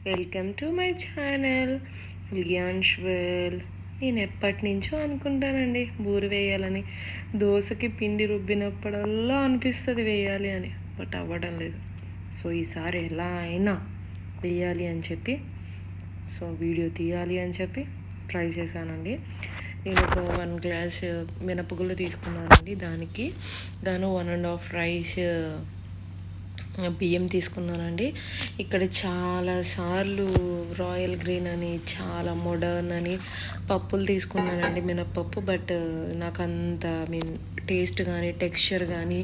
Welcome to my channel Lions world. నేను ఎప్పటి నుంచో అనుకుంటానండి బూరి వేయాలని. దోశకి పిండి రుబ్బినప్పుడల్లా అనిపిస్తుంది వేయాలి అని, బట్ అవ్వడం లేదు. సో ఈసారి ఎలా అయినా వేయాలి అని చెప్పి, సో వీడియో తీయాలి అని చెప్పి ట్రై చేశానండి. నేను ఒక 1 గ్లాస్ మినపగుళ్ళు తీసుకున్నానండి. దానికి గాను 1.5 రైస్ బియ్యం తీసుకున్నానండి. ఇక్కడ చాలాసార్లు రాయల్ గ్రీన్ అని, చాలా మోడర్న్ అని పప్పులు తీసుకున్నానండి, మినప్పప్పు. బట్ నాకు అంత టేస్ట్ కానీ టెక్స్చర్ కానీ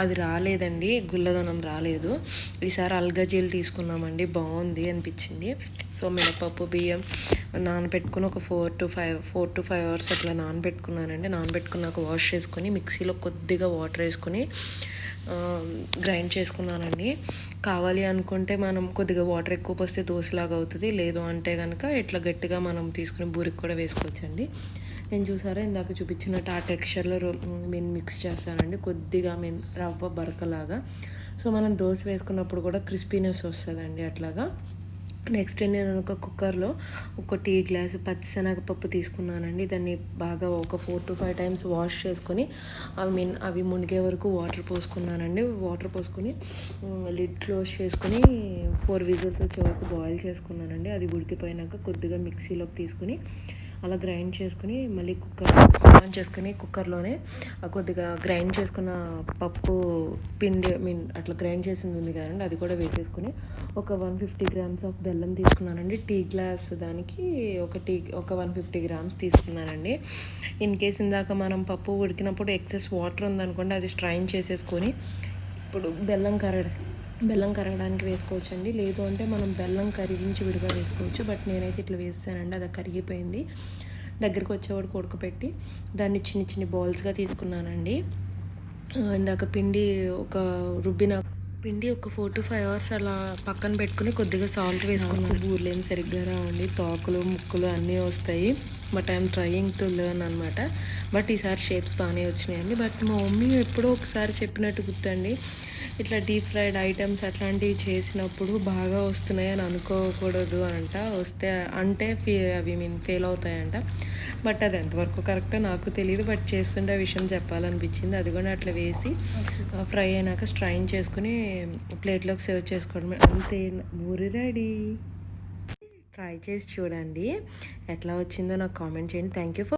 అది రాలేదండి, గుల్లదనం రాలేదు. ఈసారి అల్గజీలు తీసుకున్నామండి, బాగుంది అనిపించింది. సో మినప్పప్పు బియ్యం నానబెట్టుకుని ఒక 4 to 5 అవర్స్ అట్లా నానబెట్టుకున్నానండి. నానబెట్టుకున్నాక వాష్ చేసుకొని మిక్సీలో కొద్దిగా వాటర్ వేసుకొని గ్రైండ్ చేసుకున్నానండి. కావాలి అనుకుంటే మనం కొద్దిగా వాటర్ ఎక్కువ పోస్తే దోశలాగా అవుతుంది, లేదు అంటే కనుక ఇట్లా గట్టిగా మనం తీసుకుని బూరికి కూడా వేసుకోవచ్చండి. నేను చూసారా ఇందాక చూపించినట్టు ఆ టెక్స్చర్లో మిక్స్ చేస్తానండి, కొద్దిగా రవ్వ బరకలాగా. సో మనం దోశ వేసుకున్నప్పుడు కూడా క్రిస్పీనెస్ వస్తుందండి అట్లాగా. నెక్స్ట్ నేను ఒక కుక్కర్లో ఒక టీ గ్లాసు పచ్చిశనగపప్పు తీసుకున్నానండి. దాన్ని బాగా ఒక 4 to 5 టైమ్స్ వాష్ చేసుకొని అవి మునిగే వరకు వాటర్ పోసుకున్నానండి. వాటర్ పోసుకొని లిడ్ క్లోజ్ చేసుకొని 4 విజిల్స్ వచ్చే వరకు బాయిల్ చేసుకున్నానండి. అది ఉడికిపోయినాక కొద్దిగా మిక్సీలోకి తీసుకుని అలా గ్రైండ్ చేసుకుని మళ్ళీ కుక్కర్ ఆన్ చేసుకుని కుక్కర్లోనే కొద్దిగా గ్రైండ్ చేసుకున్న పప్పు పిండి అట్లా గ్రైండ్ చేసింది ఉంది కదండి, అది కూడా వేసేసుకుని ఒక 150 grams ఆఫ్ బెల్లం తీసుకున్నానండి. టీ గ్లాస్ దానికి ఒక 150 grams తీసుకున్నానండి. ఇన్ కేస్ ఇందాక మనం పప్పు ఉడికినప్పుడు ఎక్సెస్ వాటర్ ఉందనుకోండి, అది స్ట్రైన్ చేసేసుకొని ఇప్పుడు బెల్లం కరగడానికి వేసుకోవచ్చండి. లేదు అంటే మనం బెల్లం కరిగించి విడిగా వేసుకోవచ్చు. బట్ నేనైతే ఇట్లా వేస్తానండి, అది కరిగిపోయింది. దగ్గరికి వచ్చేవాడికి ఉడకపెట్టి దాన్ని చిన్ని బాల్స్గా తీసుకున్నానండి. ఇందాక రుబ్బిన పిండి ఒక 4 to 5 అవర్స్ అలా పక్కన పెట్టుకుని కొద్దిగా సాల్ట్ వేసుకున్నాను. బూర్లేని సరిగ్గా రావండి, తాకులు ముక్కులు అన్నీ వస్తాయి. But I'm trying to learn అనమాట. బట్ ఈసారి షేప్స్ బాగానే వచ్చినాయండి. బట్ మా మమ్మీ ఎప్పుడో ఒకసారి చెప్పినట్టు గుర్తండి, ఇట్లా డీప్ ఫ్రైడ్ ఐటమ్స్ అట్లాంటివి చేసినప్పుడు బాగా వస్తున్నాయి అని అనుకోకూడదు అంట. వస్తే అంటే అవి ఫెయిల్ అవుతాయంట. బట్ అది ఎంతవరకు కరెక్టో నాకు తెలియదు. బట్ చేస్తుంటే ఆ విషయం చెప్పాలనిపించింది. అది కూడా అట్లా వేసి ఫ్రై అయినాక స్ట్రైన్ చేసుకుని ప్లేట్లోకి సర్వ్ చేసుకోవడం అంతే. బూరి రెడీ. ట్రై చేసి చూడండి, ఎట్లా వచ్చిందో నాకు కామెంట్ చేయండి. Thank you for